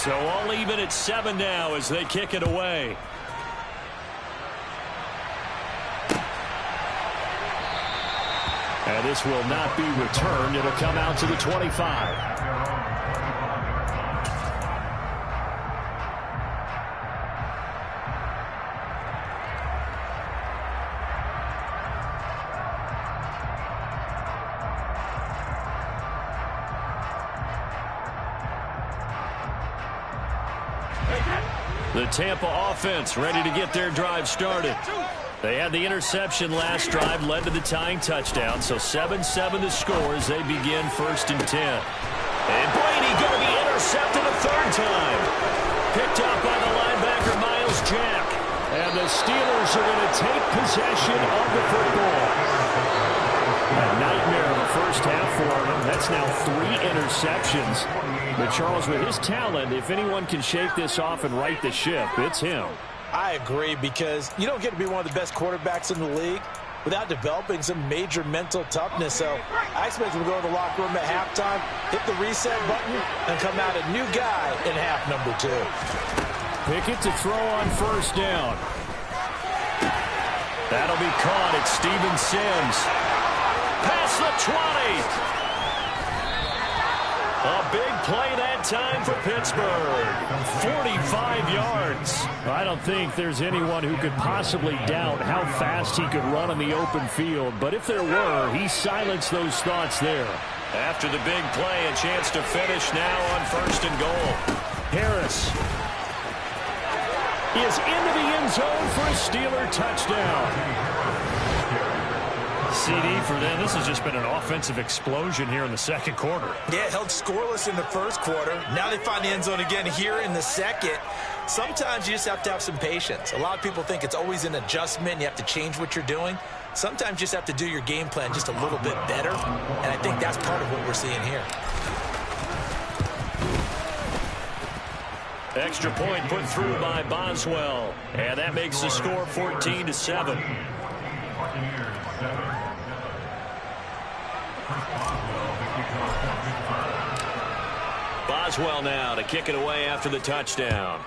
So all even at 7 now as they kick it away. And this will not be returned. It'll come out to the 25. The Tampa offense ready to get their drive started. They had the interception last drive, led to the tying touchdown. So 7-7 the score as they begin 1st and 10. And Brady going to be intercepted a 3rd time. Picked up by the linebacker, Miles Jack. And the Steelers are going to take possession of the football. A nightmare of a first half for him. That's now 3 interceptions. But Charles, with his talent, if anyone can shake this off and right the ship, it's him. I agree, because you don't get to be one of the best quarterbacks in the league without developing some major mental toughness. So I expect him to go to the locker room at halftime, hit the reset button, and come out a new guy in half number 2. Pickett to throw on 1st down. That'll be caught at Steven Sims. Past the 20. A big play that time for Pittsburgh. 45 yards. I don't think there's anyone who could possibly doubt how fast he could run on the open field. But if there were, he silenced those thoughts there. After the big play, a chance to finish now on 1st and goal. Harris is into the end zone for a Steeler touchdown. CD for them. This has just been an offensive explosion here in the 2nd quarter. Yeah, held scoreless in the 1st quarter. Now they find the end zone again here in the 2nd. Sometimes you just have to have some patience. A lot of people think it's always an adjustment. You have to change what you're doing. Sometimes you just have to do your game plan just a little bit better. And I think that's part of what we're seeing here. Extra point put through by Boswell. And that makes the score 14-7. Boswell now to kick it away after the touchdown.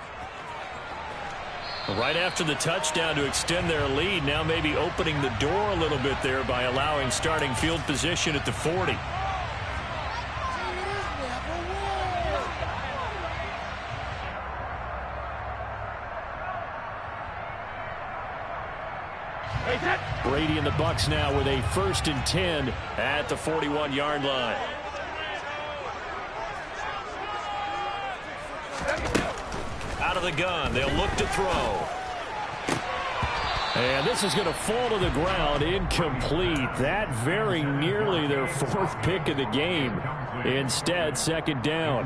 Right after the touchdown to extend their lead, now maybe opening the door a little bit there by allowing starting field position at the 40. Brady and the Bucs now with a 1st and 10 at the 41-yard line. Out of the gun, they'll look to throw. And this is going to fall to the ground, incomplete. That very nearly their 4th pick of the game. Instead, 2nd down.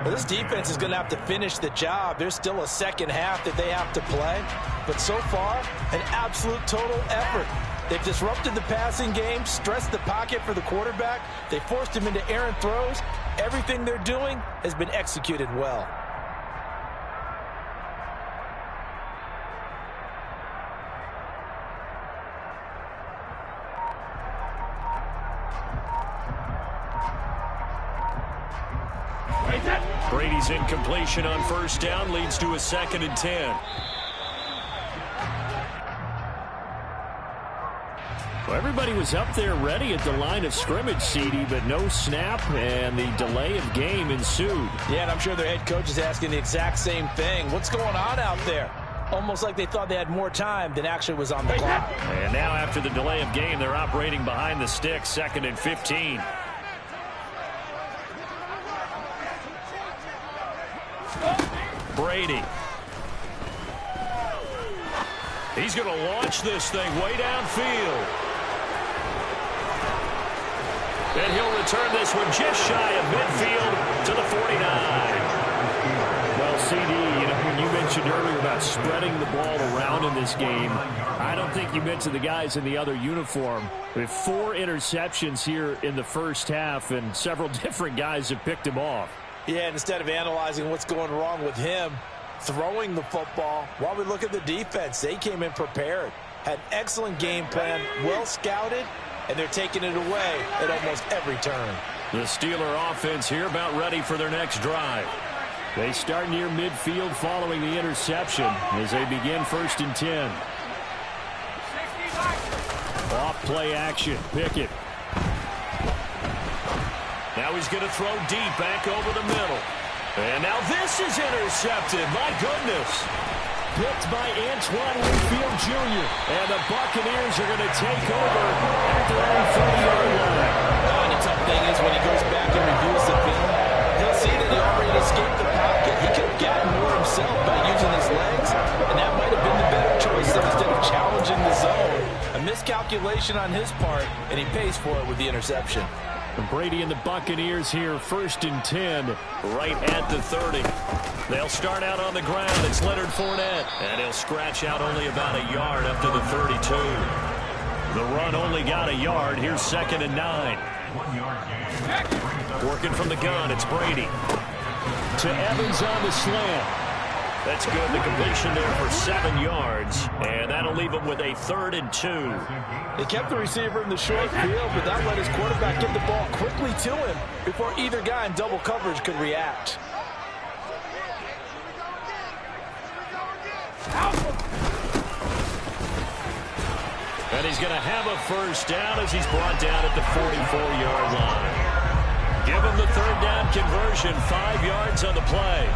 Well, this defense is going to have to finish the job. There's still a 2nd half that they have to play. But so far, an absolute total effort. They've disrupted the passing game, stressed the pocket for the quarterback. They forced him into errant throws. Everything they're doing has been executed well. Brady's incompletion on 1st down leads to a 2nd and 10. Well, everybody was up there ready at the line of scrimmage, CD, but no snap, and the delay of game ensued. Yeah, and I'm sure their head coach is asking the exact same thing. What's going on out there? Almost like they thought they had more time than actually was on the clock. And now after the delay of game, they're operating behind the sticks, 2nd and 15. Brady. He's going to launch this thing way downfield. And he'll return this one just shy of midfield to the 49. Well, CD, when you mentioned earlier about spreading the ball around in this game, I don't think you mentioned the guys in the other uniform. We have 4 interceptions here in the first half, and several different guys have picked him off. Yeah, and instead of analyzing what's going wrong with him, throwing the football, while we look at the defense, they came in prepared, had an excellent game plan, well scouted, and they're taking it away at almost every turn. The Steeler offense here about ready for their next drive. They start near midfield following the interception as they begin 1st and 10. Off play action. Pickett. Now he's going to throw deep back over the middle. And now this is intercepted. My goodness. Picked by Antoine Winfield Jr. And the Buccaneers are going to take over at their own 30-yard line. And the tough thing is when he goes back and reviews the film, he'll see that he already escaped the pocket. He could have gotten more himself by using his legs, and that might have been the better choice instead of challenging the zone. A miscalculation on his part, and he pays for it with the interception. And Brady and the Buccaneers here, 1st and 10, right at the 30. They'll start out on the ground. It's Leonard Fournette, and he'll scratch out only about a yard up to the 32. The run only got a yard. Here's 2nd and 9. Working from the gun, it's Brady. To Evans on the slant. That's good. The completion there for 7 yards, and that'll leave him with a 3rd and 2. They kept the receiver in the short field, but that let his quarterback get the ball quickly to him before either guy in double coverage could react. And he's going to have a 1st down as he's brought down at the 44-yard line. Give him the 3rd down conversion, 5 yards on the play.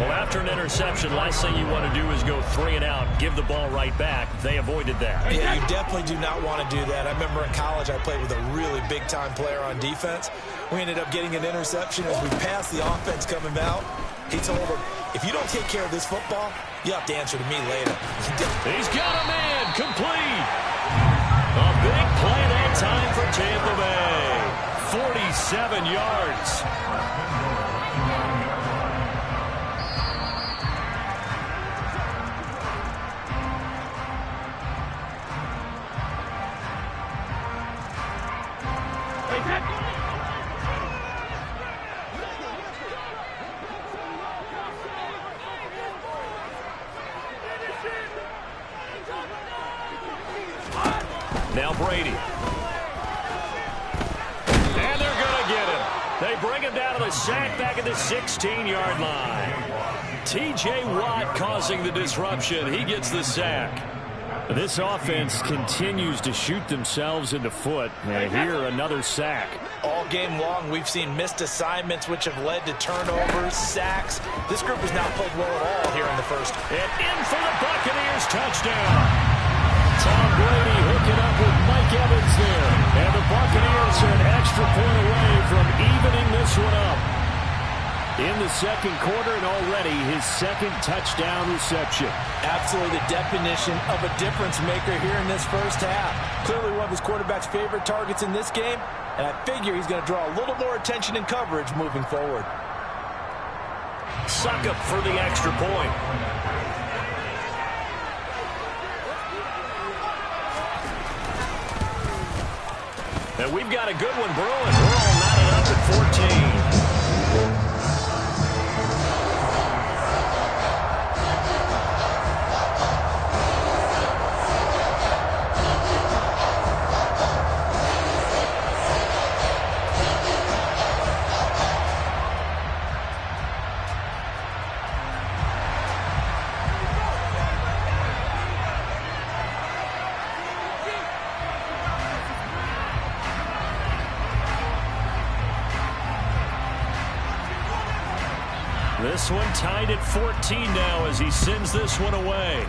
Well, after an interception, last thing you want to do is go 3 and out, give the ball right back. They avoided that. Yeah, you definitely do not want to do that. I remember in college I played with a really big-time player on defense. We ended up getting an interception as we passed the offense coming out. He told him, if you don't take care of this football, you have to answer to me later. He's got a man, complete. A big play that time for Tampa Bay. 47 yards. Now Brady. And they're going to get him. They bring him down to the sack back at the 16-yard line. T.J. Watt causing the disruption. He gets the sack. This offense continues to shoot themselves in the foot. And here, another sack. All game long, we've seen missed assignments, which have led to turnovers, sacks. This group has not played well at all here in the first. And in for the Buccaneers, touchdown. Tom Brady hooking up with Mike Evans there. And the Buccaneers are an extra point away from evening this one up. In the 2nd quarter, and already his 2nd touchdown reception. Absolutely the definition of a difference maker here in this first half. Clearly one of his quarterback's favorite targets in this game, and I figure he's going to draw a little more attention and coverage moving forward. Suck up for the extra point. And we've got a good one brewing. We're all knotted up at 14. This one tied at 14 now as he sends this one away.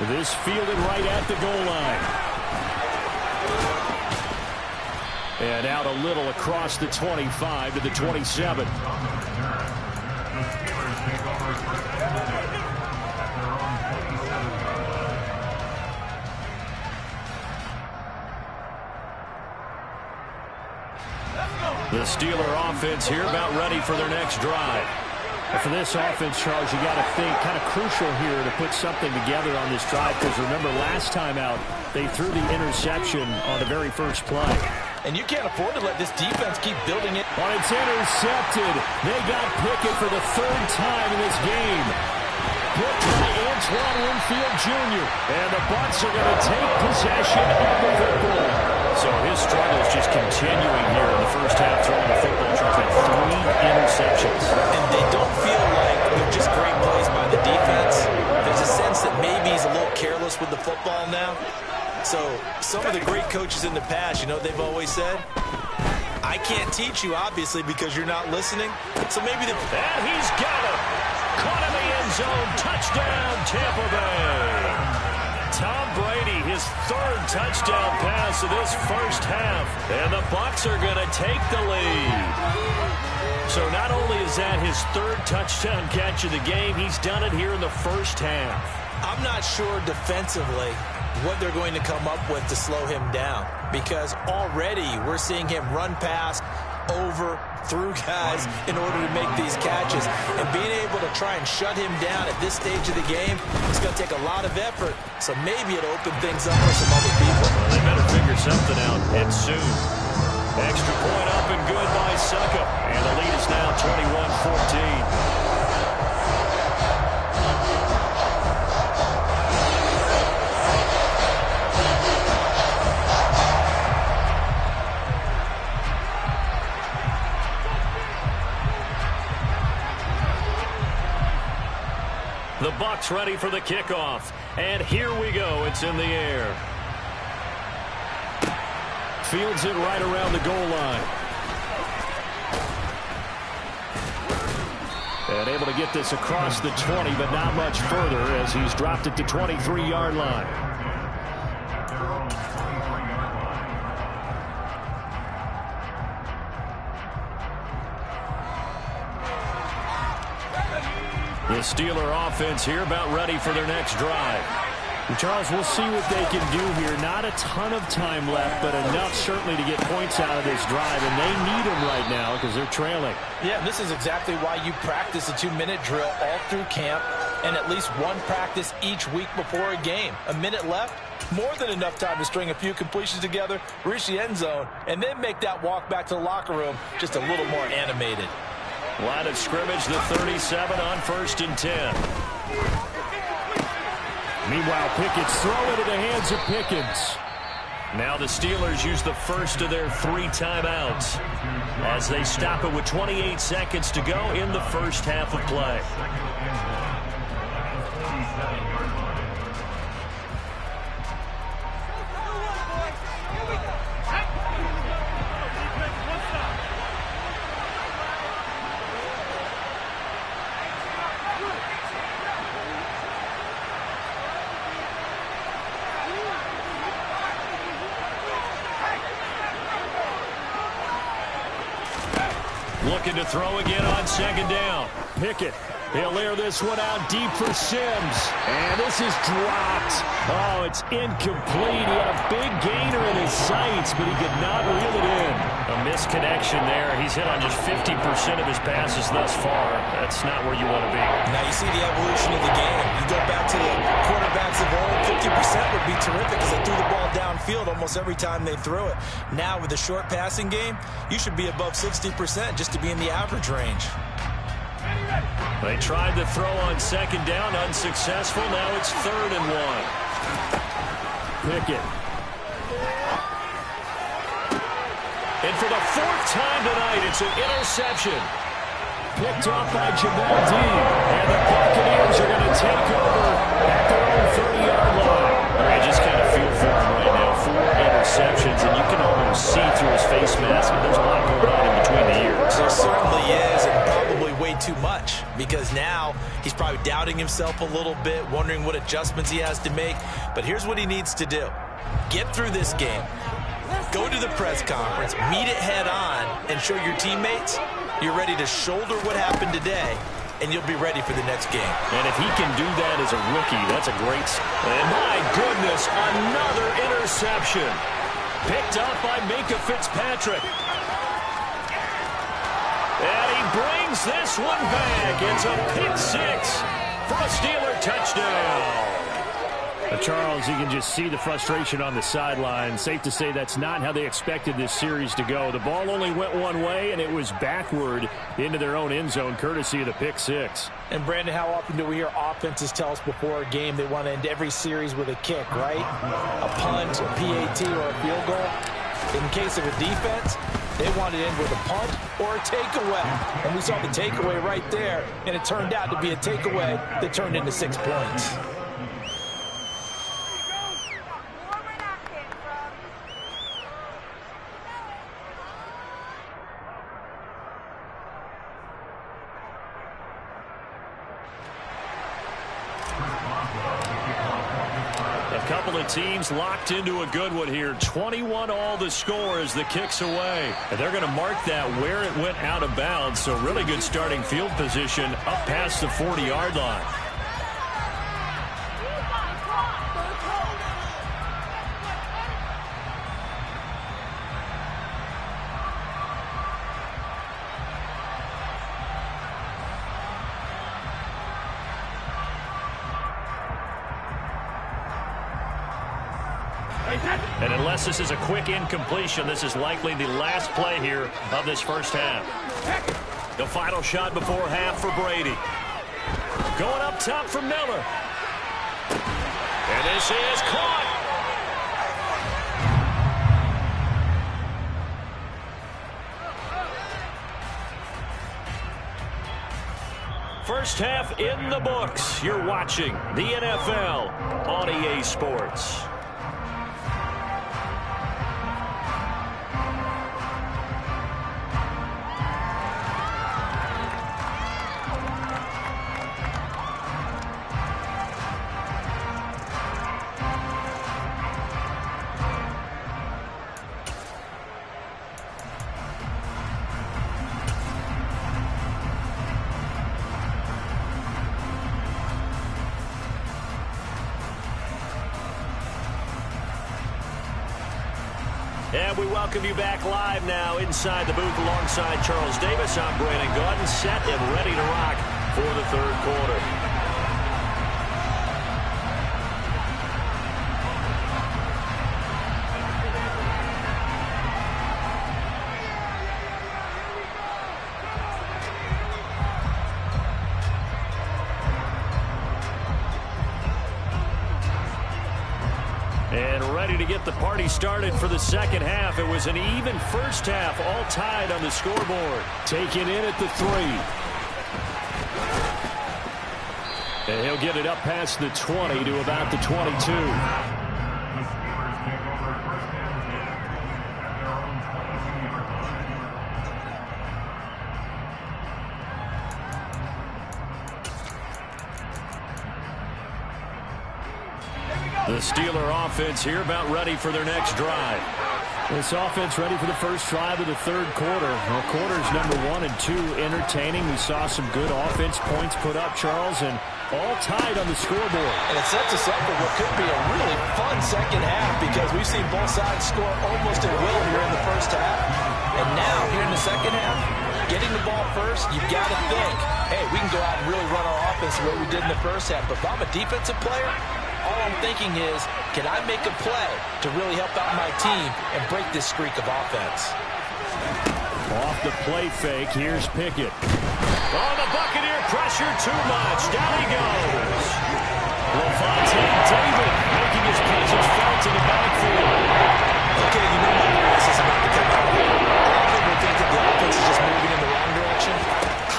This fielded right at the goal line. And out a little across the 25 to the 27. The Steeler offense here about ready for their next drive. And for this offense, Charles, you got to think kind of crucial here to put something together on this drive, because remember last time out they threw the interception on the very first play. And you can't afford to let this defense keep building it. But it's intercepted. They got Pickett for the 3rd time in this game. Picked by Antoine Winfield Jr. And the Bucs are going to take possession of the football. So his struggle is just continuing here in the first half, throwing the football. Charles had 3 So some of the great coaches in the past, you know what they've always said? I can't teach you, obviously, because you're not listening. So maybe the... And he's got it. Caught in the end zone. Touchdown, Tampa Bay. Tom Brady, his third touchdown pass of this first half. And the Bucs are going to take the lead. So not only is that his third touchdown catch of the game, he's done it here in the first half. I'm not sure defensively what they're going to come up with to slow him down, because already we're seeing him run past, over, through guys in order to make these catches. And being able to try and shut him down at this stage of the game, it's going to take a lot of effort. So maybe it'll open things up for some other people. Well, they better figure something out, and soon. Extra point up and good by Suckup. And the lead is now 21-14. The Bucs ready for the kickoff. And here we go. It's in the air. Fields it right around the goal line. And able to get this across the 20, but not much further as he's dropped it to 23-yard line. The Steeler offense here about ready for their next drive. And Charles, we'll see what they can do here. Not a ton of time left, but enough certainly to get points out of this drive. And they need them right now because they're trailing. Yeah, and this is exactly why you practice a 2-minute drill all through camp and at least one practice each week before a game. A minute left, more than enough time to string a few completions together, reach the end zone, and then make that walk back to the locker room just a little more animated. Line of scrimmage, the 37 on 1st and 10. Meanwhile, Pickett's throwing into the hands of Pickens. Now the Steelers use the first of their 3 timeouts as they stop it with 28 seconds to go in the first half of play. Looking to throw again on 2nd down. Pickett, he'll air this one out deep for Sims. And this is dropped. Oh, it's incomplete. He had a big gainer in his sights, but he could not reel it in. A misconnection there. He's hit on just 50% of his passes thus far. That's not where you want to be. Now you see the evolution of the game. You go back to the quarterbacks of old, 50% would be terrific because they threw the ball downfield almost every time they threw it. Now with the short passing game, you should be above 60% just to be in the average range. They tried to throw on 2nd down, unsuccessful. Now it's 3rd and 1. Pickett. And for the 4th time tonight, it's an interception. Picked off by Jamal Dean. And the Buccaneers are going to take over at their own 30-yard line. I just kind of feel for him right now. 4 interceptions, and you can almost see through his face mask. There's a lot going on in between the ears. There certainly is, and probably way too much, because now he's probably doubting himself a little bit, wondering what adjustments he has to make. But here's what he needs to do. Get through this game. Go to the press conference, meet it head on, and show your teammates you're ready to shoulder what happened today, and you'll be ready for the next game. And if he can do that as a rookie, that's a great... And my goodness, another interception. Picked up by Minka Fitzpatrick. And he brings this one back. It's a pick 6 for a Steeler touchdown. Charles, you can just see the frustration on the sideline. Safe to say that's not how they expected this series to go. The ball only went one way, and it was backward into their own end zone, courtesy of the pick 6. And, Brandon, how often do we hear offenses tell us before a game they want to end every series with a kick, right? A punt, a PAT, or a field goal. In case of a defense, they want to end with a punt or a takeaway. And we saw the takeaway right there, and it turned out to be a takeaway that turned into 6 points. couple of teams locked into a good one here. 21-all the score as the kick's away. And they're going to mark that where it went out of bounds. So really good starting field position up past the 40-yard line. And unless this is a quick incompletion, this is likely the last play here of this first half. The final shot before half for Brady. Going up top for Miller. And this is caught. First half in the books. You're watching the NFL on EA Sports. And we welcome you back live now inside the booth alongside Charles Davis. I'm Brandon Gaudin, set and ready to rock for the third quarter. And ready to get the party started for the second half. It was an even first half, all tied on the scoreboard. Taken in at the 3. And he'll get it up past the 20 to about the 22. The Steeler offense here about ready for their next drive. This offense ready for the first drive of the third quarter. Well, quarters number 1 and 2 entertaining. We saw some good offense points put up, Charles, and all tied on the scoreboard. And it sets us up for what could be a really fun second half because we've seen both sides score almost at will here in the first half. And now, here in the second half, getting the ball first, you've got to think, hey, we can go out and really run our offense the way we did in the first half. But if I'm a defensive player, all I'm thinking is, can I make a play to really help out my team and break this streak of offense? Off the play fake, here's Pickett. Oh, the Buccaneer pressure too much. Down he goes. LaFontaine David making his presence felt in the backfield. Okay, you know my bias is about to come out here. A lot of people think that the offense is just moving in the wrong direction.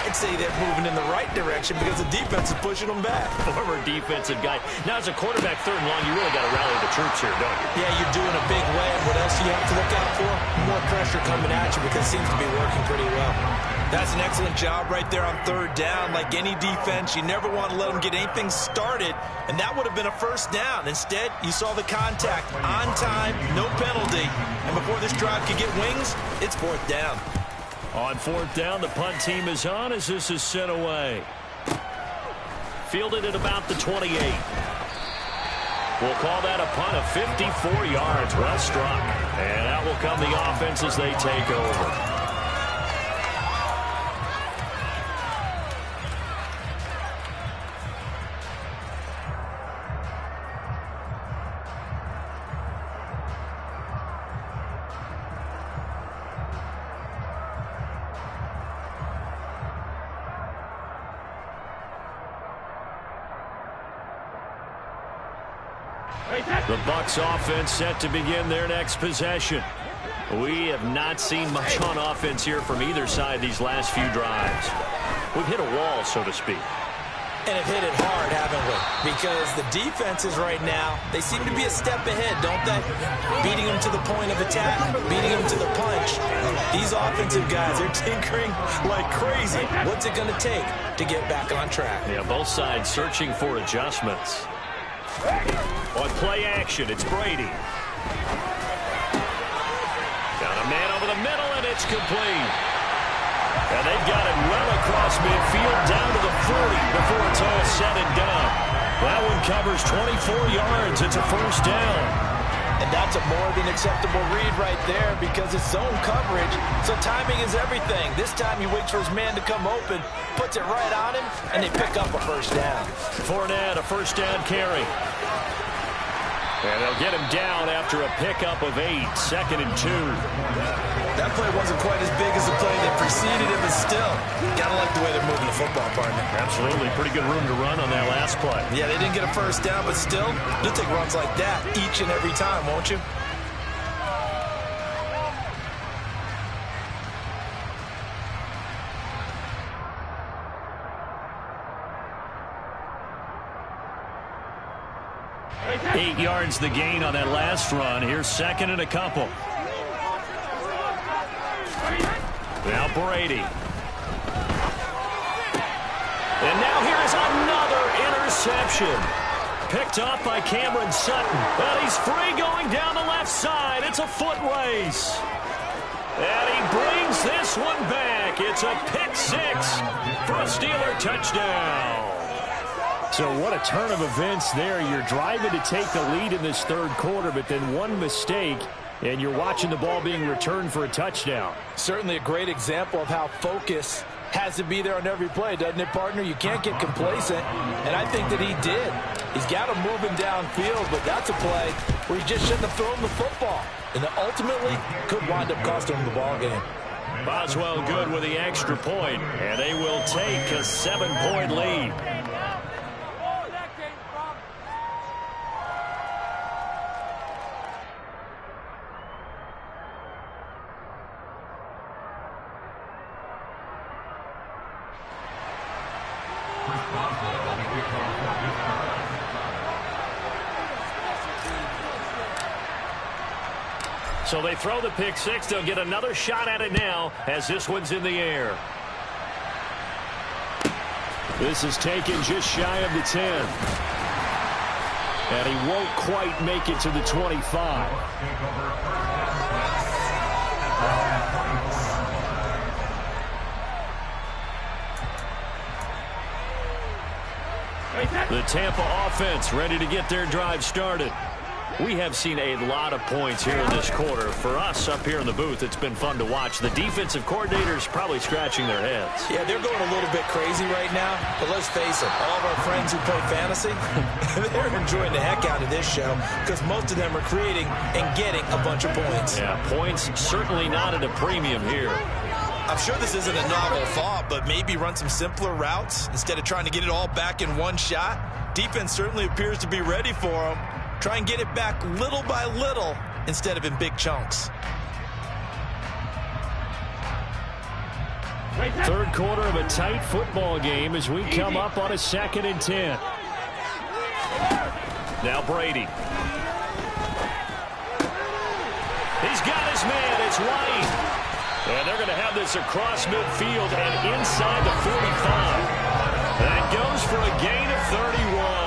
I'd say they're moving in the right direction because the defense is pushing them back. Former defensive guy. Now, as a quarterback, third and long, you really got to rally the troops here, don't you? Yeah, you're doing a big way. What else do you have to look out for? More pressure coming at you because it seems to be working pretty well. That's an excellent job right there on third down. Like any defense, you never want to let them get anything started, and that would have been a first down. Instead, you saw the contact on time, no penalty, and before this drive could get wings, it's fourth down. On fourth down, the punt team is on as this is sent away. Fielded at about the 28. We'll call that a punt of 54 yards. Well struck. And out will come the offense as they take over. The Bucs offense set to begin their next possession. We have not seen much on offense here from either side these last few drives. We've hit a wall, so to speak. And have hit it hard, haven't we? Because the defenses right now, they seem to be a step ahead, don't they? Beating them to the point of attack, beating them to the punch. These offensive guys, they're tinkering like crazy. What's it going to take to get back on track? Yeah, both sides searching for adjustments. On play action, it's Brady. Got a man over the middle, and it's complete. And they've got it well across midfield down to the 40 before it's all said and done. That one covers 24 yards. It's a first down. And that's a more than acceptable read right there because it's zone coverage, so timing is everything. This time he waits for his man to come open, puts it right on him, and they pick up a first down. Fournette, a first down carry. And they'll get him down after a pickup of 8, 2nd and 2. That play wasn't quite as big as the play that preceded it, but still, gotta like the way they're moving the football, partner. Absolutely. Pretty good room to run on that last play. Yeah, they didn't get a first down, but still, you'll take runs like that each and every time, won't you? Eight yards the gain on that last run. Here's 2nd and a couple. Now Brady. And now here's another interception. Picked off by Cameron Sutton. But he's free going down the left side. It's a foot race. And he brings this one back. It's a pick 6 for a Steeler touchdown. So what a turn of events there. You're driving to take the lead in this third quarter, but then one mistake, and you're watching the ball being returned for a touchdown. Certainly a great example of how focus has to be there on every play, doesn't it, partner? You can't get complacent, and I think that he did. He's got him moving downfield, but that's a play where he just shouldn't have thrown the football, and ultimately could wind up costing him the ball game. Boswell good with the extra point, and they will take a 7-point lead. So they throw the pick 6. They'll get another shot at it now as this one's in the air. This is taken just shy of the 10. And he won't quite make it to the 25. The Tampa offense ready to get their drive started. We have seen a lot of points here in this quarter. For us up here in the booth, it's been fun to watch. The defensive coordinators probably scratching their heads. Yeah, they're going a little bit crazy right now. But let's face it, all of our friends who play fantasy, they're enjoying the heck out of this show because most of them are creating and getting a bunch of points. Yeah, points certainly not at a premium here. I'm sure this isn't a novel thought, but maybe run some simpler routes instead of trying to get it all back in one shot. Defense certainly appears to be ready for them. Try and get it back little by little instead of in big chunks. Third quarter of a tight football game as we come up on a 2nd and 10. Now Brady. He's got his man. It's White. And they're going to have this across midfield and inside the 45. That goes for a gain of 31.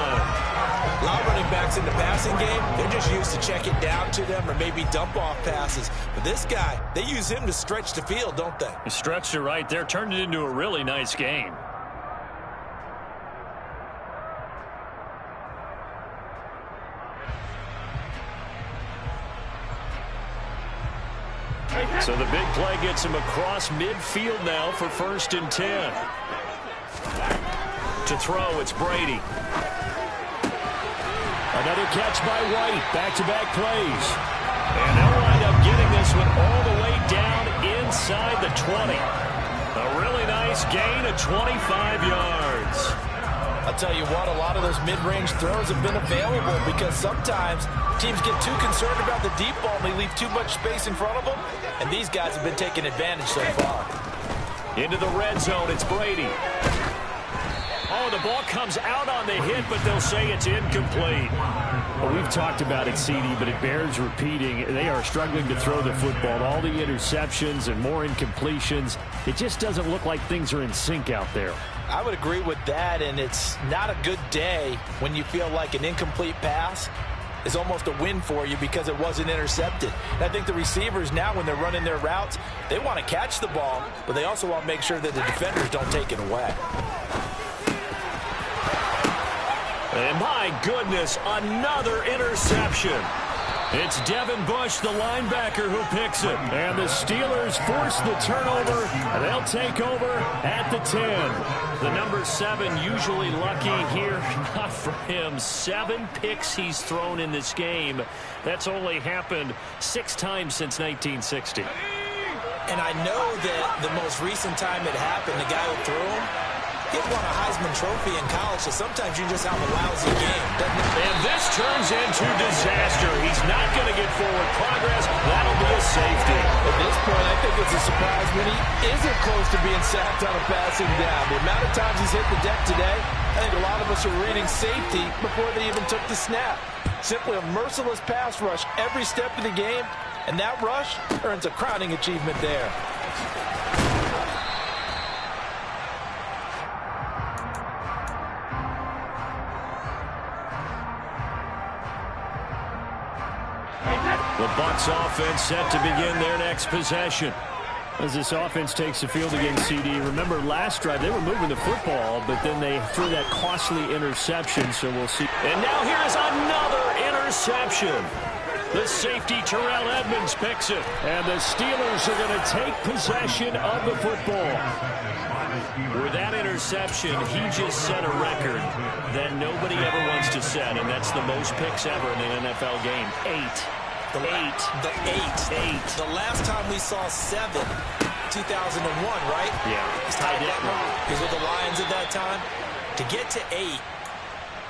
A lot of running backs in the passing game, they're just used to check it down to them or maybe dump off passes. But this guy, they use him to stretch the field, don't they? He stretched it right there, turned it into a really nice game. So the big play gets him across midfield now for 1st and 10. To throw, it's Brady. Another catch by White. Back-to-back plays. And they'll wind up getting this one all the way down inside the 20. A really nice gain of 25 yards. I'll tell you what, a lot of those mid-range throws have been available because sometimes teams get too concerned about the deep ball and they leave too much space in front of them, and these guys have been taking advantage so far. Into the red zone, it's Brady. Oh, the ball comes out on the hit, but they'll say it's incomplete. Well, we've talked about it, CD, but it bears repeating. They are struggling to throw the football. All the interceptions and more incompletions. It just doesn't look like things are in sync out there. I would agree with that, and it's not a good day when you feel like an incomplete pass is almost a win for you because it wasn't intercepted. And I think the receivers now, when they're running their routes, they want to catch the ball, but they also want to make sure that the defenders don't take it away. And my goodness, another interception. It's Devin Bush, the linebacker, who picks it. And the Steelers force the turnover. They'll take over at the 10. The number 7 usually lucky here. Not for him. 7 picks he's thrown in this game. That's only happened 6 times since 1960. And I know that the most recent time it happened, the guy who threw him, he won a Heisman Trophy in college, so sometimes you just have a lousy game, doesn't it? And this turns into disaster. He's not going to get forward progress. That'll be a safety. At this point, I think it's a surprise when he isn't close to being sacked on a passing down. The amount of times he's hit the deck today, I think a lot of us are reading safety before they even took the snap. Simply a merciless pass rush every step of the game, and that rush earns a crowning achievement there. The Bucs offense set to begin their next possession. As this offense takes the field against CD, remember last drive they were moving the football, but then they threw that costly interception, so we'll see. And now here's another interception. The safety Terrell Edmonds picks it, and the Steelers are going to take possession of the football. With that interception, he just set a record that nobody ever wants to set, and that's the most picks ever in an NFL game. 8. The last time we saw 7, 2001, right? Yeah. He's tied it. He's with the Lions at that time. To get to 8,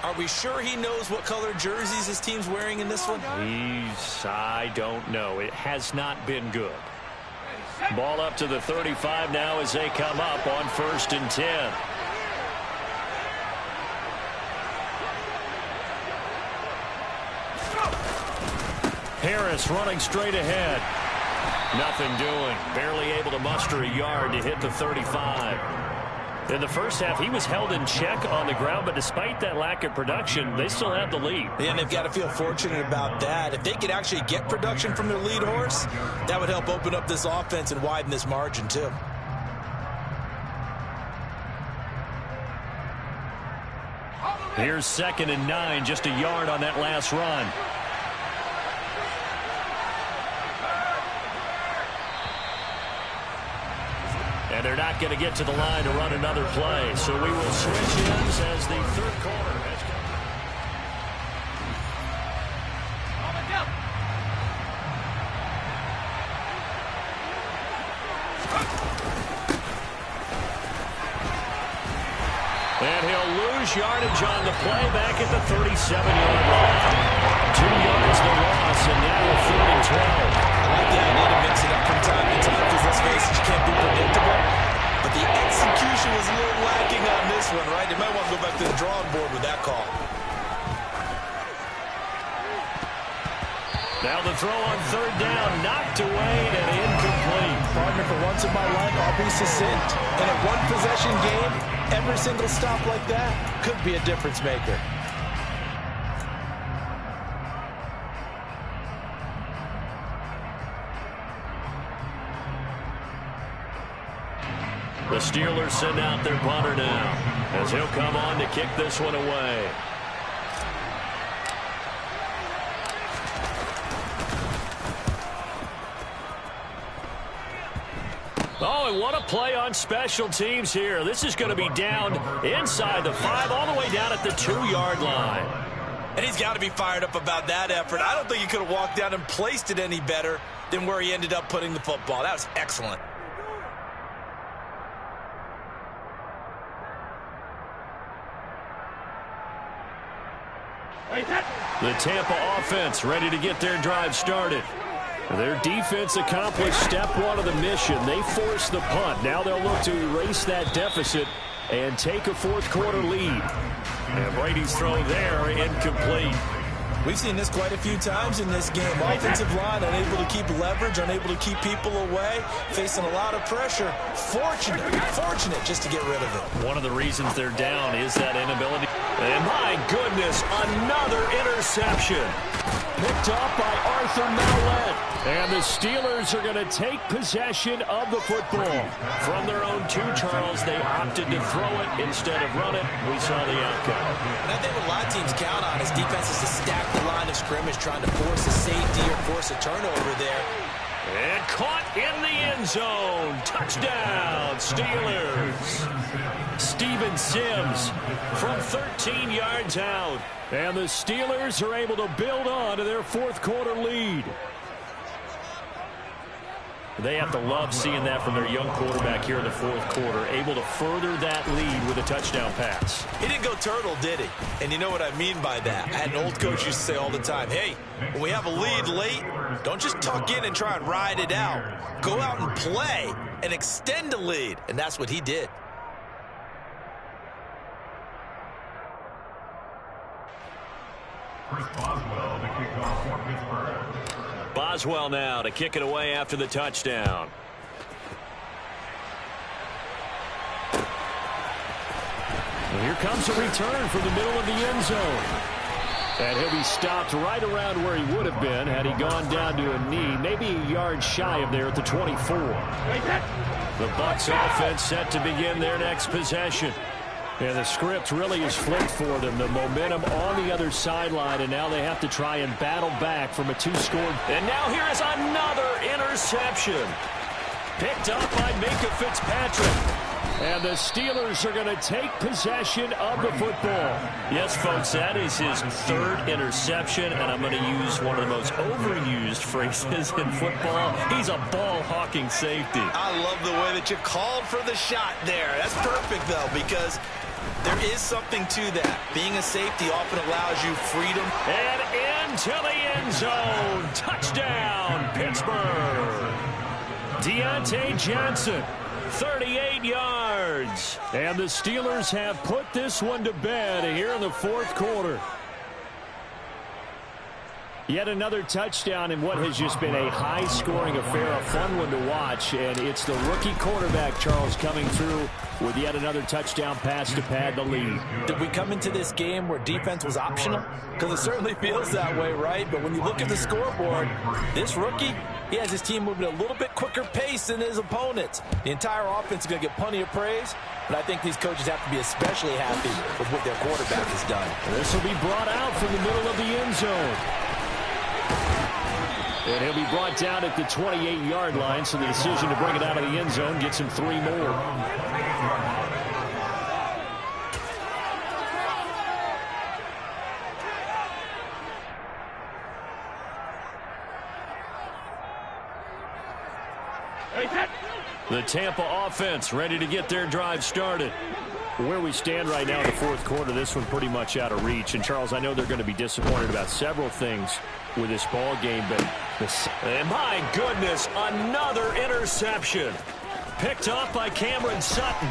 are we sure he knows what color jerseys his team's wearing in this one? I don't know. It has not been good. Ball up to the 35 now as they come up on 1st and 10. Harris running straight ahead. Nothing doing. Barely able to muster a yard to hit the 35. In the first half, he was held in check on the ground, but despite that lack of production, they still have the lead. And they've got to feel fortunate about that. If they could actually get production from their lead horse, that would help open up this offense and widen this margin, too. Here's 2nd and 9, just a yard on that last run. And they're not going to get to the line to run another play. So we will switch ends as the 3rd quarter has come. And he'll lose yardage on the play back at the 37-yard line. 2 yards the loss, and now 3rd and 12. I like the idea to mix it up from time to time because, let's face it, you can't be predictable. But the execution was a little lacking on this one, right? They might want to go back to the drawing board with that call. Now the throw on 3rd down, knocked away and incomplete. Partner, for once in my life, I'll be succinct. In a one-possession game, every single stop like that could be a difference maker. The Steelers send out their punter now as he'll come on to kick this one away. Oh, and what a play on special teams here. This is going to be down inside the 5, all the way down at the 2-yard line. And he's got to be fired up about that effort. I don't think he could have walked down and placed it any better than where he ended up putting the football. That was excellent. The Tampa offense ready to get their drive started. Their defense accomplished step 1 of the mission. They forced the punt. Now they'll look to erase that deficit and take a 4th quarter lead. And Brady's throw there incomplete. We've seen this quite a few times in this game. Offensive line unable to keep leverage, unable to keep people away, facing a lot of pressure. Fortunate just to get rid of it. One of the reasons they're down is that inability. And my goodness, another interception. Picked off by Arthur Mallett. And the Steelers are going to take possession of the football. From their own 2, Charles, they opted to throw it instead of run it. We saw the outcome. And I think what a lot of teams count on is defenses to stack the line of scrimmage, trying to force a safety or force a turnover there. And caught in the end zone. Touchdown, Steelers. Steven Sims from 13 yards out. And the Steelers are able to build on to their fourth-quarter lead. They have to love seeing that from their young quarterback here in the fourth quarter, able to further that lead with a touchdown pass. He didn't go turtle, did he? And you know what I mean by that. I had an old coach used to say all the time, hey, when we have a lead late, don't just tuck in and try and ride it out. Go out and play and extend the lead. And that's what he did. Boswell now to kick it away after the touchdown. And here comes a return from the middle of the end zone. And he'll be stopped right around where he would have been had he gone down to a knee, maybe a yard shy of there at the 24. The Bucs offense set to begin their next possession. And the script really is flipped for them. The momentum on the other sideline, and now they have to try and battle back from a 2-score. And now here is another interception. Picked up by Minka Fitzpatrick. And the Steelers are going to take possession of the football. Yes, folks, that is his 3rd interception, and I'm going to use one of the most overused phrases in football. He's a ball-hawking safety. I love the way that you called for the shot there. That's perfect, though, because there is something to that. Being a safety often allows you freedom. And into the end zone. Touchdown, Pittsburgh. Deontay Johnson. 38 yards. And the Steelers have put this one to bed here in the fourth quarter. Yet another touchdown in what has just been a high-scoring affair, a fun one to watch. And it's the rookie quarterback, Charles, coming through with yet another touchdown pass to pad the lead. Did we come into this game where defense was optional? Because it certainly feels that way, right? But when you look at the scoreboard, this rookie, he has his team moving at a little bit quicker pace than his opponents. The entire offense is going to get plenty of praise, but I think these coaches have to be especially happy with what their quarterback has done. This will be brought out from the middle of the end zone. And he'll be brought down at the 28-yard line, so the decision to bring it out of the end zone gets him 3 more. The Tampa offense ready to get their drive started. Where we stand right now in the fourth quarter, this one pretty much out of reach. And, Charles, I know they're going to be disappointed about several things with this ball game, but and my goodness, another interception. Picked off by Cameron Sutton.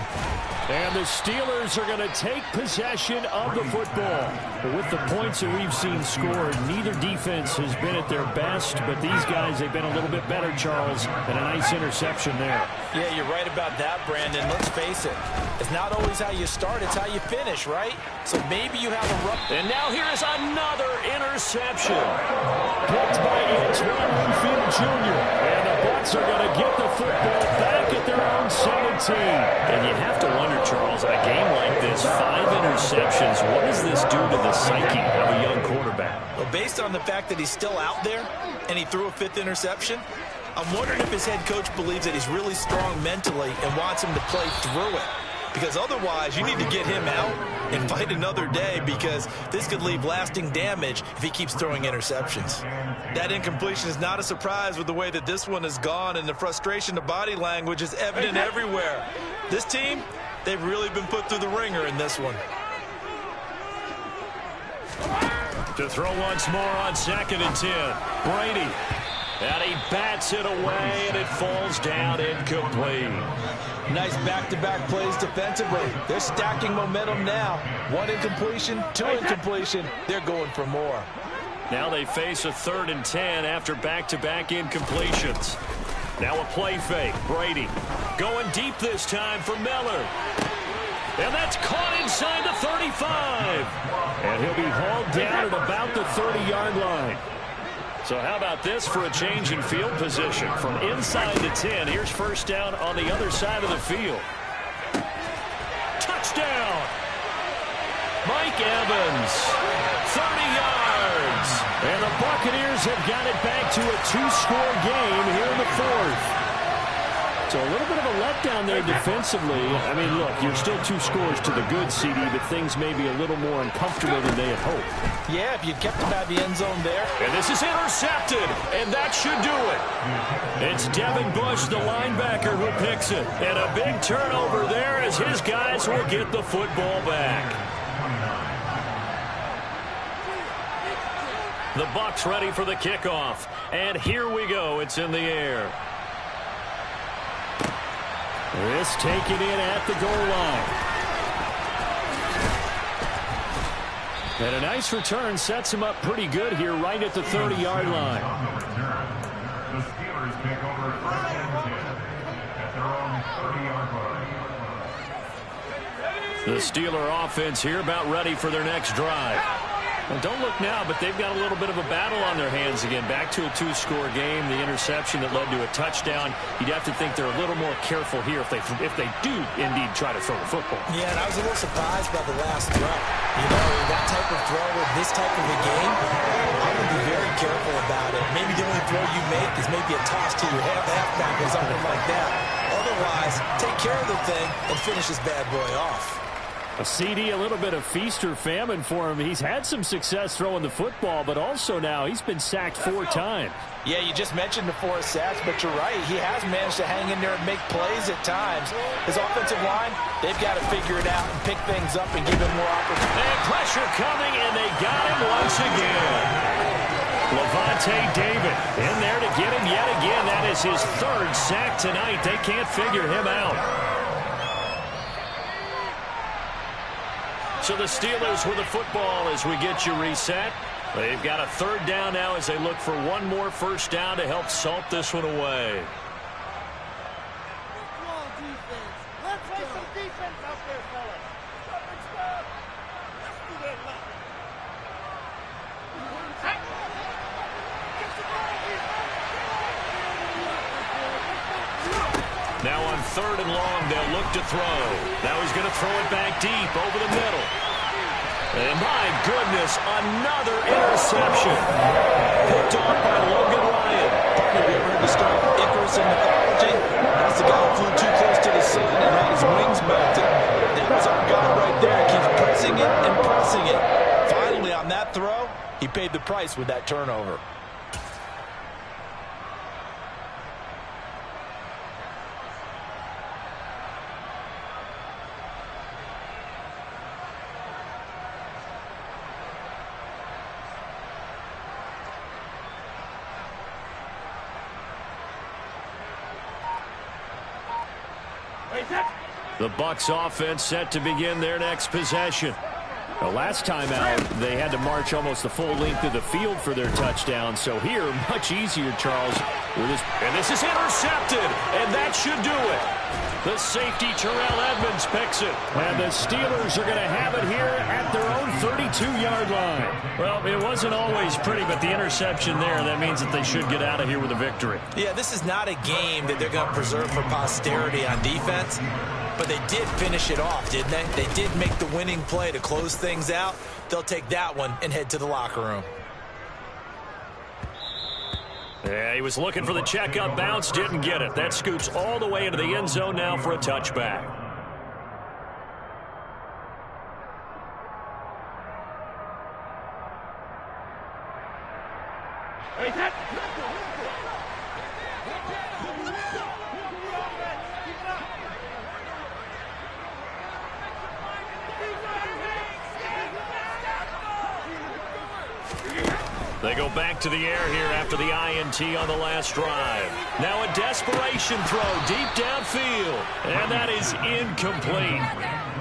And the Steelers are going to take possession of the football. With the points that we've seen scored, neither defense has been at their best, but these guys, they've been a little bit better, Charles, and a nice interception there. Yeah, you're right about that, Brandon. Let's face it. It's not always how you start, it's how you finish, right? So maybe you have a rough... And now here is another interception. Picked by Antoine Winfield Jr. And the Bucs are going to get the football back at their own 17. And you have to wonder, Charles, in a game like this, 5 interceptions, what does this do to the psyche of a young quarterback? Well, based on the fact that he's still out there and he threw a 5th interception, I'm wondering if his head coach believes that he's really strong mentally and wants him to play through it. Because otherwise, you need to get him out and fight another day, because this could leave lasting damage if he keeps throwing interceptions. That incompletion is not a surprise with the way that this one has gone, and the frustration, the body language is evident everywhere. This team, they've really been put through the ringer in this one. To throw once more on 2nd and 10. Brady. And he bats it away, and it falls down incomplete. Nice back-to-back plays defensively. They're stacking momentum now. 1 incompletion, 2 incompletion. They're going for more. Now they face a 3rd and 10 after back-to-back incompletions. Now a play fake. Brady going deep this time for Miller. And that's caught inside the 35. And he'll be hauled down at about the 30-yard line. So how about this for a change in field position? From inside the 10, here's first down on the other side of the field. Touchdown! Mike Evans, 30 yards. And the Buccaneers have got it back to a 2-score game here in the 4th. So a little bit of a letdown there defensively. I mean, look, you're still 2 scores to the good, CD, but things may be a little more uncomfortable than they had hoped. Yeah, if you'd kept him out of the end zone there. And this is intercepted, and that should do it. It's Devin Bush, the linebacker, who picks it. And a big turnover there as his guys will get the football back. The Bucs ready for the kickoff. And here we go. It's in the air. This taken in at the goal line. And a nice return sets him up pretty good here right at the 30-yard line. The Steelers take over first and 10 at their own 30-yard line. The Steeler offense here about ready for their next drive. Well, don't look now, but they've got a little bit of a battle on their hands again. Back to a 2-score game. The interception that led to a touchdown. You'd have to think they're a little more careful here if they do indeed try to throw the football. Yeah, and I was a little surprised by the last throw. You know, that type of throw with this type of a game, I'm going to be very careful about it. Maybe the only throw you make is maybe a toss to your halfback or something like that. Otherwise, take care of the thing and finish this bad boy off. A CD, a little bit of feast or famine for him. He's had some success throwing the football, but also now he's been sacked 4 times. Yeah, you just mentioned the 4 sacks, but you're right. He has managed to hang in there and make plays at times. His offensive line, they've got to figure it out and pick things up and give him more opportunity. And pressure coming, and they got him once again. Levante David in there to get him yet again. That is his 3rd sack tonight. They can't figure him out. So the Steelers with the football as we get you reset. They've got a 3rd down now as they look for one more first down to help salt this one away. Let's play some defense out there, fellas. Now on 3rd and long, they'll look to throw. Now he's going to throw it back deep over the middle. And my goodness, another interception. Picked off by Logan Ryan. Have you ever heard the story of Icarus in mythology? That's the guy who flew too close to the sun and had his wings melted. That was our guy right there. He keeps pressing it and pressing it. Finally, on that throw, he paid the price with that turnover. The Bucs offense set to begin their next possession. The last time out, they had to march almost the full length of the field for their touchdown. So here, much easier, Charles. And this is intercepted, and that should do it. The safety, Terrell Edmonds, picks it. And the Steelers are going to have it here at their own 32-yard line. Well, it wasn't always pretty, but the interception there, that means that they should get out of here with a victory. Yeah, this is not a game that they're going to preserve for posterity on defense. But they did finish it off, didn't they? They did make the winning play to close things out. They'll take that one and head to the locker room. Yeah, he was looking for the checkup bounce, didn't get it. That scoots all the way into the end zone now for a touchback. They go back to the air here after the INT on the last drive. Now a desperation throw deep downfield, and that is incomplete.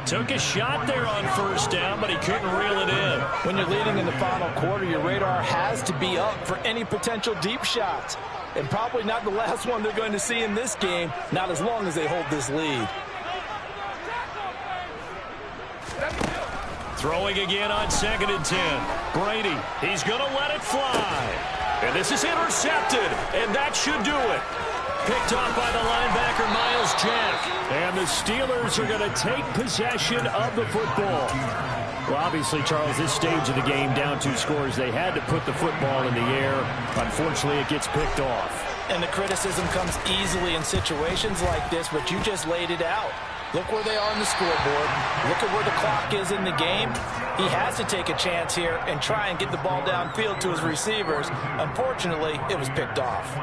Took a shot there on first down, but he couldn't reel it in. When you're leading in the final quarter, your radar has to be up for any potential deep shots. And probably not the last one they're going to see in this game, not as long as they hold this lead. Throwing again on 2nd and 10. Brady, he's going to let it fly. And this is intercepted, and that should do it. Picked off by the linebacker, Miles Jack. And the Steelers are going to take possession of the football. Well, obviously, Charles, this stage of the game, down 2 scores, they had to put the football in the air. Unfortunately, it gets picked off. And the criticism comes easily in situations like this, but you just laid it out. Look where they are on the scoreboard. Look at where the clock is in the game. He has to take a chance here and try and get the ball downfield to his receivers. Unfortunately, it was picked off.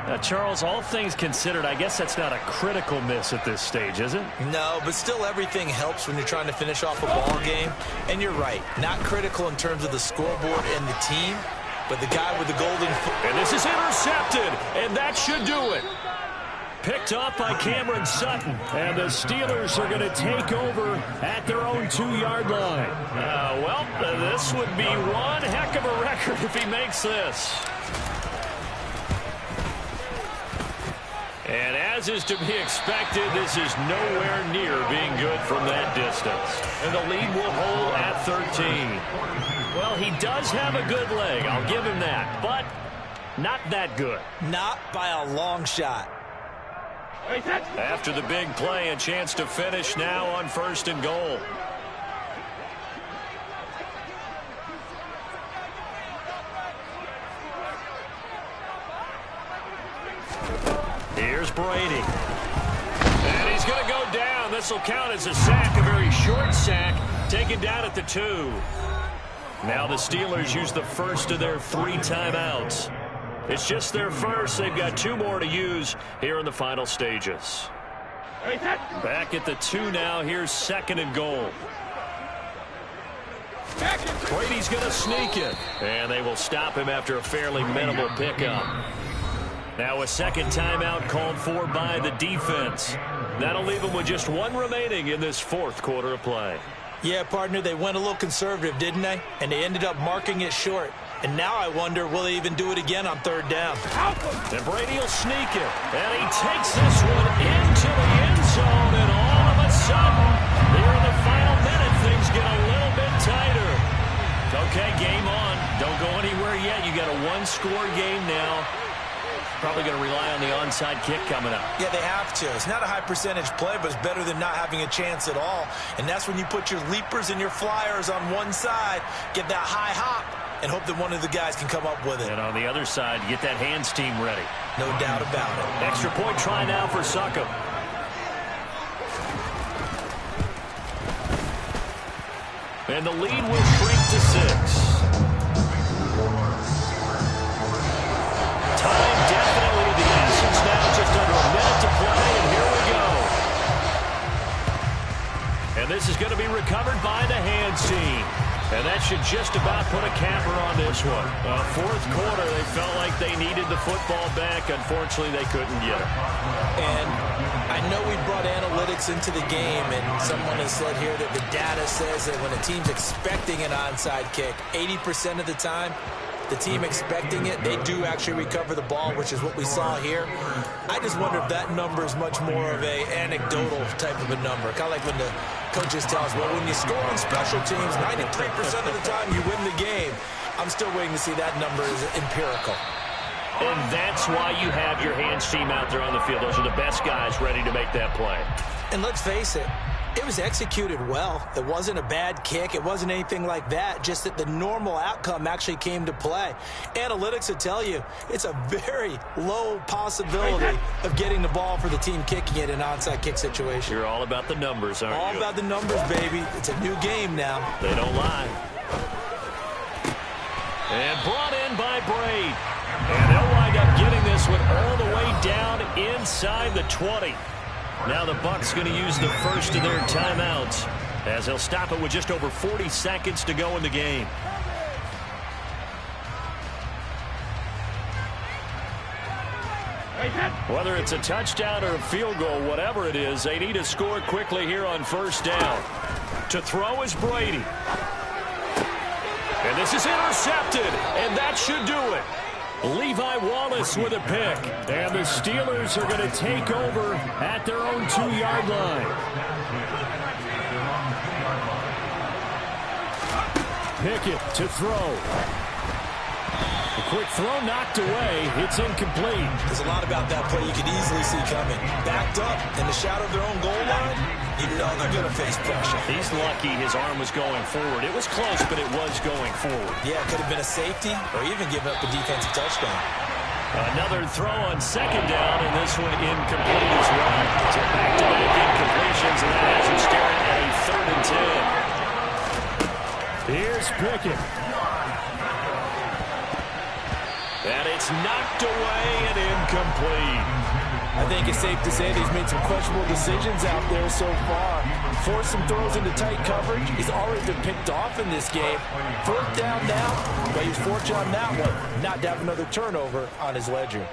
Now, Charles, all things considered, I guess that's not a critical miss at this stage, is it? No, but still everything helps when you're trying to finish off a ball game. And you're right, not critical in terms of the scoreboard and the team, but the guy with the golden foot. And this is intercepted, and that should do it. Picked off by Cameron Sutton. And the Steelers are going to take over at their own 2-yard line. Well, this would be one heck of a record if he makes this. And as is to be expected, this is nowhere near being good from that distance. And the lead will hold at 13. Well, he does have a good leg, I'll give him that, but not that good. Not by a long shot. After the big play, a chance to finish now on 1st and goal. Here's Brady. And he's going to go down. This will count as a sack, a very short sack, taken down at the 2. Now the Steelers use the first of their 3 timeouts. It's just their first. They've got 2 more to use here in the final stages. Back at the 2 now. Here's 2nd and goal. Brady's going to sneak it. And they will stop him after a fairly minimal pickup. Now a 2nd timeout called for by the defense. That'll leave them with just 1 remaining in this 4th quarter of play. Yeah, partner, they went a little conservative, didn't they? And they ended up marking it short. And now I wonder, will they even do it again on 3rd down? And Brady will sneak it. And he takes this one into the end zone. And all of a sudden, here in the final minute, things get a little bit tighter. Okay, game on. Don't go anywhere yet. You got a 1-score game now. Probably going to rely on the onside kick coming up. Yeah, they have to. It's not a high percentage play, but it's better than not having a chance at all. And that's when you put your leapers and your flyers on one side, get that high hop, and hope that one of the guys can come up with it. And on the other side, get that hands team ready. No doubt about it. Extra point try now for Succop. And the lead will shrink to 6. Time definitely of the essence now, just under a minute to play, and here we go. And this is going to be recovered by the hands team. And that should just about put a capper on this one. 4th quarter, they felt like they needed the football back. Unfortunately, they couldn't get it. And I know we brought analytics into the game, and someone has said here that the data says that when a team's expecting an onside kick, 80% of the time, the team expecting it, they do actually recover the ball, which is what we saw here. I just wonder if that number is much more of a anecdotal type of a number. Kind of like when the coaches tell us, well, when you score on special teams, 93% of the time you win the game. I'm still waiting to see that number is empirical. And that's why you have your hands team out there on the field. Those are the best guys ready to make that play. And let's face it, it was executed well. It wasn't a bad kick. It wasn't anything like that. Just that the normal outcome actually came to play. Analytics will tell you it's a very low possibility of getting the ball for the team kicking it in an onside kick situation. You're all about the numbers, aren't you? All about the numbers, baby. It's a new game now. They don't lie. And brought in by Braid. And they'll wind up getting this one all the way down inside the 20. Now the Bucs going to use the first of their timeouts as they'll stop it with just over 40 seconds to go in the game. Whether it's a touchdown or a field goal, whatever it is, they need to score quickly here on first down. To throw is Brady. And this is intercepted, and that should do it. Levi Wallace with a pick. And the Steelers are going to take over at their own 2-yard line. Pickett to throw. A quick throw knocked away. It's incomplete. There's a lot about that play you could easily see coming. Backed up in the shadow of their own goal line, you know they're going to face pressure. He's lucky his arm was going forward. It was close, but it was going forward. Yeah, it could have been a safety or even given up a defensive touchdown. Another throw on second down, and this one incomplete as well. So back-to-back incompletions, and that has him staring at a 3rd and 10. Here's Pickett. And it's knocked away and incomplete. I think it's safe to say that he's made some questionable decisions out there so far. Forced some throws into tight coverage. He's already been picked off in this game. 4th down now, but he's fortunate on that one not to have another turnover on his ledger.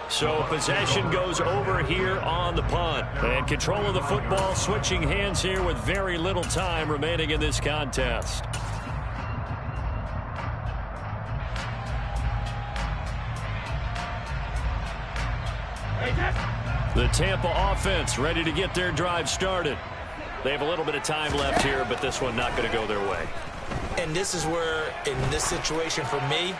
So possession goes over here on the punt. And control of the football switching hands here with very little time remaining in this contest. The Tampa offense ready to get their drive started. They have a little bit of time left here, but this one not going to go their way. And this is where, in this situation for me,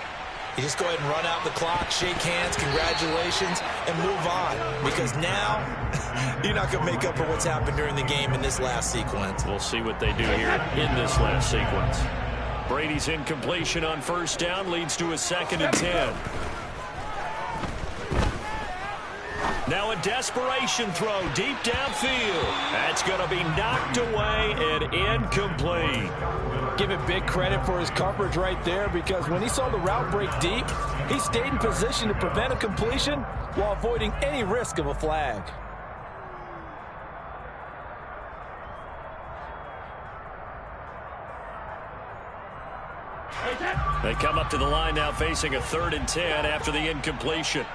you just go ahead and run out the clock, shake hands, congratulations, and move on. Because now, you're not going to make up for what's happened during the game in this last sequence. We'll see what they do here in this last sequence. Brady's incompletion on first down leads to a 2nd and 10. Now a desperation throw deep downfield. That's going to be knocked away and incomplete. Give it big credit for his coverage right there, because when he saw the route break deep, he stayed in position to prevent a completion while avoiding any risk of a flag. They come up to the line now facing a 3rd and 10 after the incompletion.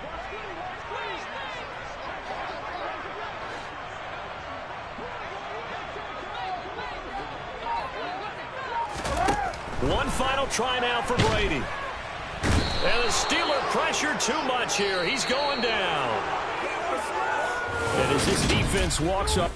One final try now for Brady. And the Steeler pressure too much here. He's going down. And as this defense walks up.